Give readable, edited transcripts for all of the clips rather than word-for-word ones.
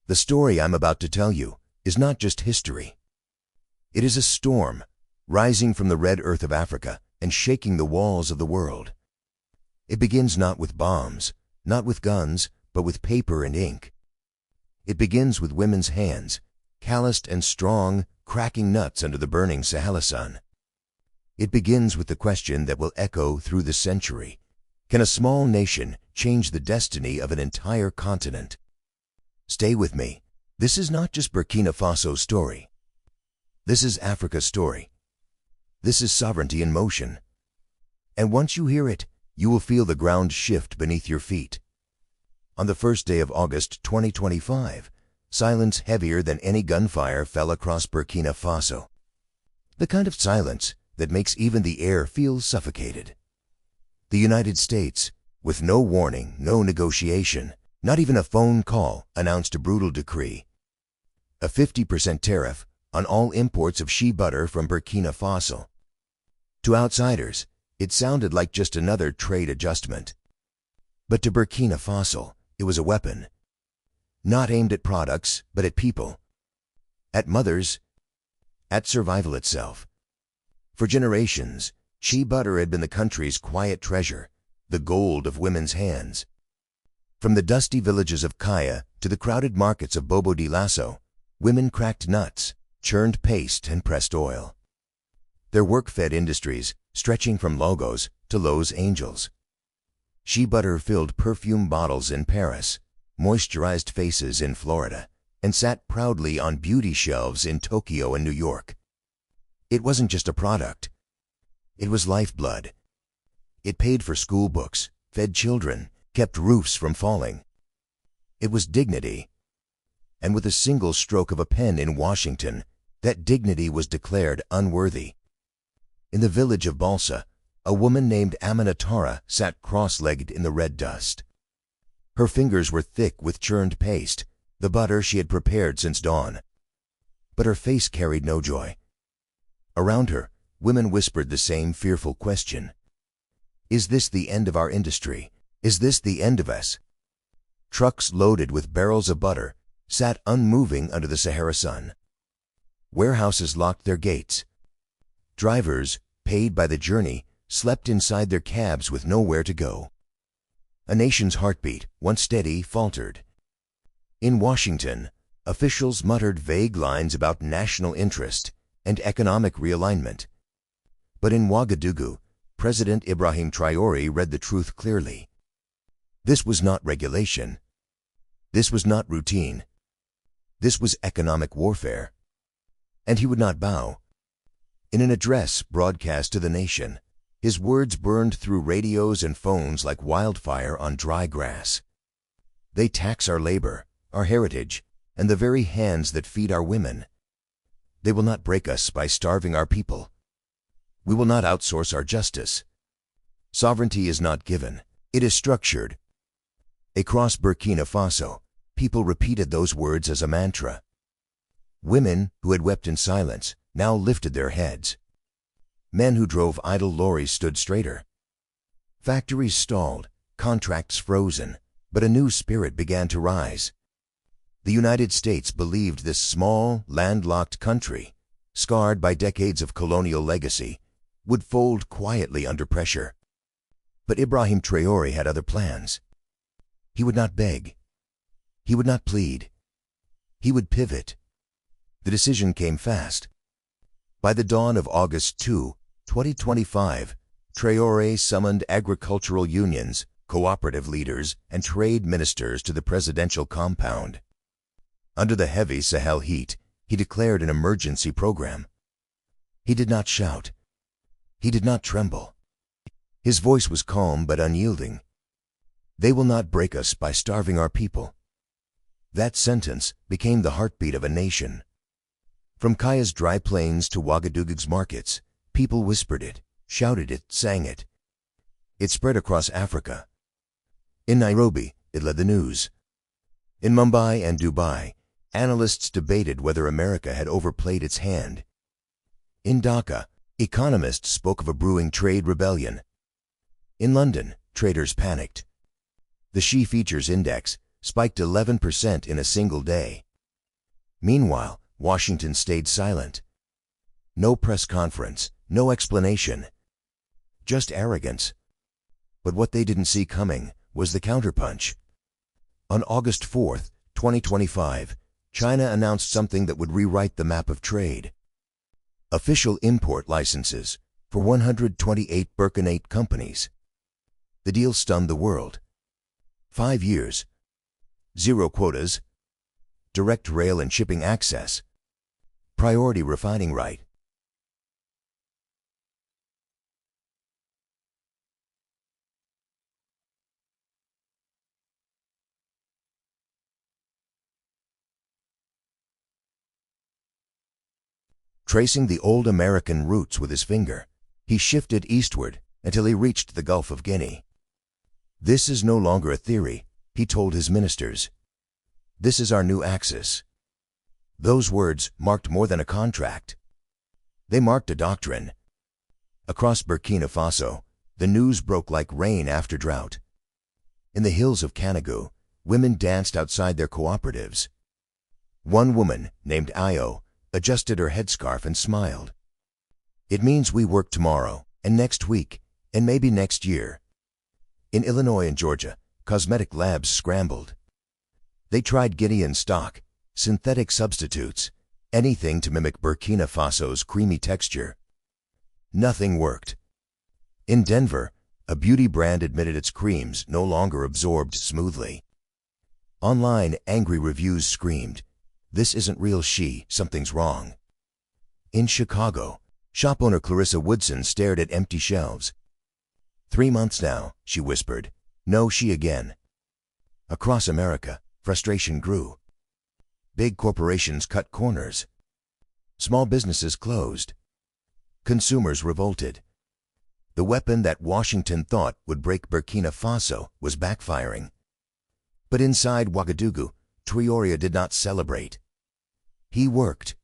The story I'm about to tell you is not just history. It is a storm rising from the red earth of Africa and shaking the walls of the world. It begins not with bombs, not with guns, but with paper and ink. It begins with women's hands, calloused and strong, cracking nuts under the burning Sahara sun. It begins with the question that will echo through the century. Can a small nation change the destiny of an entire continent? Stay with me. This is not just Burkina Faso's story. This is Africa's story. This is sovereignty in motion. And once you hear it, you will feel the ground shift beneath your feet. On the first day of August 2025, silence heavier than any gunfire fell across Burkina Faso. The kind of silence that makes even the air feel suffocated. The United States, with no warning, no negotiation, not even a phone call, announced a brutal decree. A 50% tariff on all imports of shea butter from Burkina Faso. To outsiders, it sounded like just another trade adjustment. But to Burkina Faso, it was a weapon. Not aimed at products, but at people. At mothers. At survival itself. For generations, shea butter had been the country's quiet treasure, the gold of women's hands. From the dusty villages of Kaya to the crowded markets of Bobo Dioulasso, women cracked nuts, churned paste, and pressed oil. Their work fed industries, stretching from Logos to Los Angeles. Shea butter filled perfume bottles in Paris, moisturized faces in Florida, and sat proudly on beauty shelves in Tokyo and New York. It wasn't just a product. It was lifeblood. It paid for school books, fed children, kept roofs from falling. It was dignity. And with a single stroke of a pen in Washington, that dignity was declared unworthy. In the village of Balsa, a woman named Aminatara sat cross-legged in the red dust. Her fingers were thick with churned paste, the butter she had prepared since dawn. But her face carried no joy. Around her, women whispered the same fearful question. Is this the end of our industry? Is this the end of us? Trucks loaded with barrels of butter sat unmoving under the Sahara sun. Warehouses locked their gates. Drivers, paid by the journey, slept inside their cabs with nowhere to go. A nation's heartbeat, once steady, faltered. In Washington, officials muttered vague lines about national interest and economic realignment. But in Ouagadougou, President Ibrahim Traoré read the truth clearly. This was not regulation. This was not routine. This was economic warfare. And he would not bow. In an address broadcast to the nation, his words burned through radios and phones like wildfire on dry grass. They tax our labor, our heritage, and the very hands that feed our women. They will not break us by starving our people. We will not outsource our justice. Sovereignty is not given, it is structured. Across Burkina Faso, people repeated those words as a mantra. Women who had wept in silence now lifted their heads. Men who drove idle lorries stood straighter. Factories stalled, contracts frozen, but a new spirit began to rise. The United States believed this small, landlocked country, scarred by decades of colonial legacy, would fold quietly under pressure. But Ibrahim Traoré had other plans. He would not beg. He would not plead. He would pivot. The decision came fast. By the dawn of August 2, 2025, Traoré summoned agricultural unions, cooperative leaders, and trade ministers to the presidential compound. Under the heavy Sahel heat, he declared an emergency program. He did not shout. He did not tremble. His voice was calm but unyielding. They will not break us by starving our people. That sentence became the heartbeat of a nation. From Kaya's dry plains to Ouagadougou's markets, people whispered it, shouted it, sang it. It spread across Africa. In Nairobi, it led the news. In Mumbai and Dubai, analysts debated whether America had overplayed its hand. In Dhaka, economists spoke of a brewing trade rebellion. In London, traders panicked. The She Features Index, spiked 11% in a single day. Meanwhile, Washington stayed silent. No press conference, no explanation. Just arrogance. But what they didn't see coming was the counterpunch. On August 4, 2025, China announced something that would rewrite the map of trade. Official import licenses for 128 Burkinate companies. The deal stunned the world. 5 years. Zero quotas. Direct rail and shipping access. Priority refining right. Tracing the old American roots with his finger, he shifted eastward until he reached the Gulf of Guinea. This is no longer a theory, he told his ministers. This is our new axis. Those words marked more than a contract. They marked a doctrine. Across Burkina Faso, the news broke like rain after drought. In the hills of Kanagou, women danced outside their cooperatives. One woman, named Ayo, adjusted her headscarf and smiled. It means we work tomorrow, and next week, and maybe next year. In Illinois and Georgia, cosmetic labs scrambled. They tried Guinean stock, synthetic substitutes, anything to mimic Burkina Faso's creamy texture. Nothing worked. In Denver, a beauty brand admitted its creams no longer absorbed smoothly. Online, angry reviews screamed, "This isn't real she, something's wrong." In Chicago, shop owner Clarissa Woodson stared at empty shelves. 3 months now, she whispered. No she again. Across America, frustration grew. Big corporations cut corners. Small businesses closed. Consumers revolted. The weapon that Washington thought would break Burkina Faso was backfiring. But inside Ouagadougou, Traoré did not celebrate. He worked.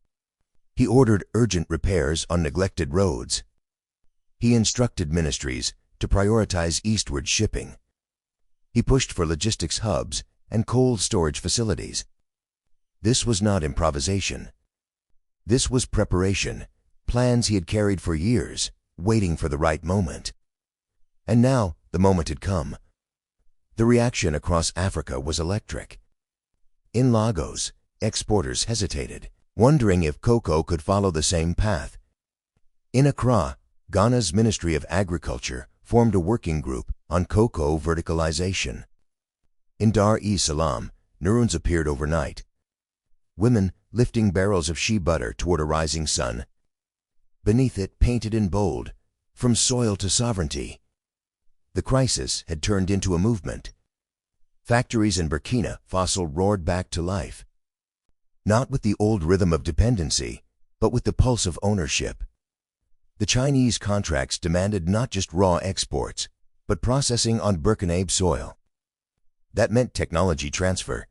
He ordered urgent repairs on neglected roads. He instructed ministries to prioritize eastward shipping. He pushed for logistics hubs and cold storage facilities. This was not improvisation. This was preparation, plans he had carried for years, waiting for the right moment. And now the moment had come. The reaction across Africa was electric. In Lagos, exporters hesitated, wondering if cocoa could follow the same path. In Accra, Ghana's Ministry of Agriculture formed a working group on cocoa verticalization. In Dar es Salaam, Nuruns appeared overnight. Women lifting barrels of shea butter toward a rising sun. Beneath it, painted in bold, "From soil to sovereignty." The crisis had turned into a movement. Factories in Burkina Faso roared back to life. Not with the old rhythm of dependency, but with the pulse of ownership. The Chinese contracts demanded not just raw exports, but processing on Burkinabe soil. That meant technology transfer.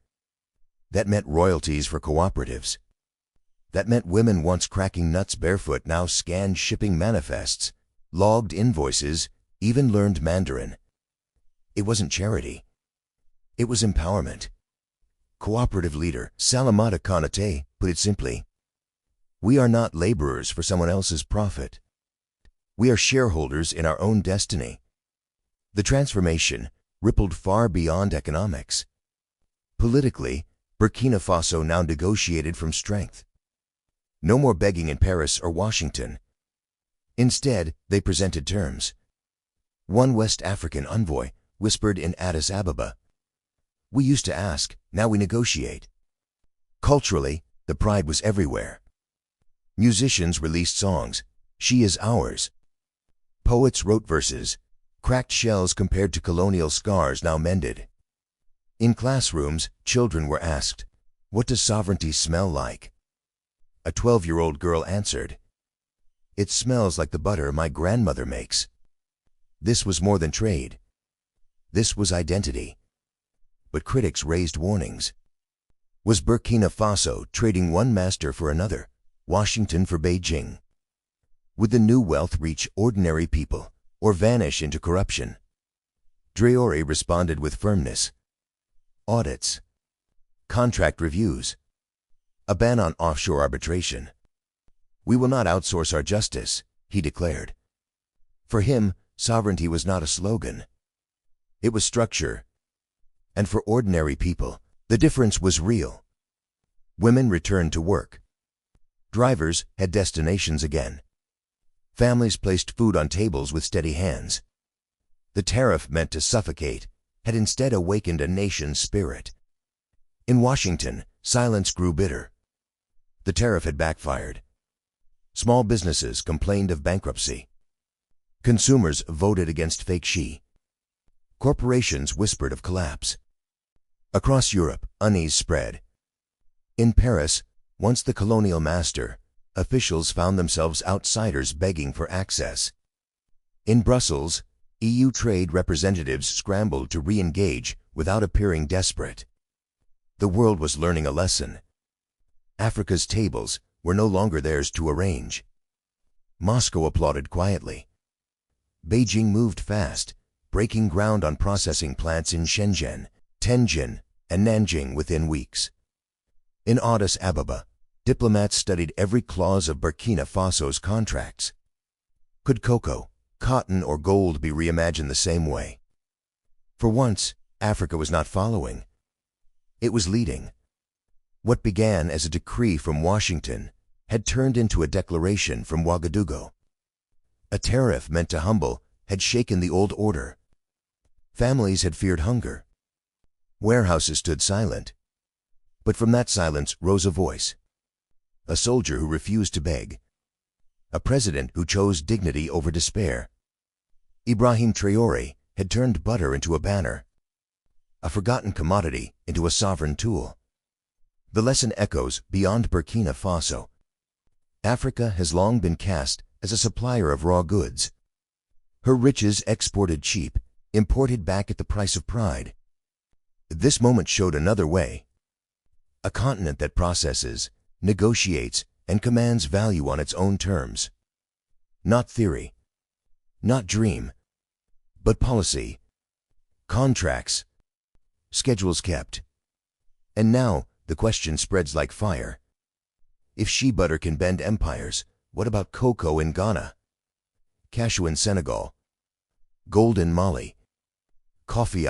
That meant royalties for cooperatives. That meant women once cracking nuts barefoot now scanned shipping manifests, logged invoices, even learned Mandarin. It wasn't charity. It was empowerment. Cooperative leader Salamata Konate put it simply, "We are not laborers for someone else's profit. We are shareholders in our own destiny." The transformation rippled far beyond economics. Politically, Burkina Faso now negotiated from strength. No more begging in Paris or Washington. Instead, they presented terms. One West African envoy whispered in Addis Ababa, "We used to ask, now we negotiate." Culturally, the pride was everywhere. Musicians released songs, "She is ours." Poets wrote verses, cracked shells compared to colonial scars now mended. In classrooms, children were asked, "What does sovereignty smell like?" A 12-year-old girl answered, "It smells like the butter my grandmother makes." This was more than trade. This was identity. But critics raised warnings. Was Burkina Faso trading one master for another, Washington for Beijing? Would the new wealth reach ordinary people or vanish into corruption? Traoré responded with firmness. Audits, contract reviews, a ban on offshore arbitration. "We will not outsource our justice," he declared. For him, sovereignty was not a slogan. It was structure. And for ordinary people, the difference was real. Women returned to work. Drivers had destinations again. Families placed food on tables with steady hands. The tariff meant to suffocate had instead awakened a nation's spirit. In Washington, silence grew bitter. The tariff had backfired. Small businesses complained of bankruptcy. Consumers voted against fake Xi. Corporations whispered of collapse. Across Europe, unease spread. In Paris, once the colonial master, officials found themselves outsiders begging for access. In Brussels, EU trade representatives scrambled to re-engage without appearing desperate. The world was learning a lesson. Africa's tables were no longer theirs to arrange. Moscow applauded quietly. Beijing moved fast, breaking ground on processing plants in Shenzhen, Tianjin, and Nanjing within weeks. In Addis Ababa, diplomats studied every clause of Burkina Faso's contracts. Could cocoa, cotton, or gold be reimagined the same way? For once, Africa was not following. It was leading. What began as a decree from Washington had turned into a declaration from Ouagadougou. A tariff meant to humble had shaken the old order. Families had feared hunger. Warehouses stood silent. But from that silence rose a voice. A soldier who refused to beg. A president who chose dignity over despair. Ibrahim Traoré had turned butter into a banner. A forgotten commodity into a sovereign tool. The lesson echoes beyond Burkina Faso. Africa has long been cast as a supplier of raw goods. Her riches exported cheap, imported back at the price of pride. This moment showed another way. A continent that processes, negotiates, and commands value on its own terms. Not theory, not dream, but policy, contracts, schedules kept. And now the question spreads like fire. If shea butter can bend empires, what about cocoa in Ghana, cashew in Senegal, gold in Mali, coffee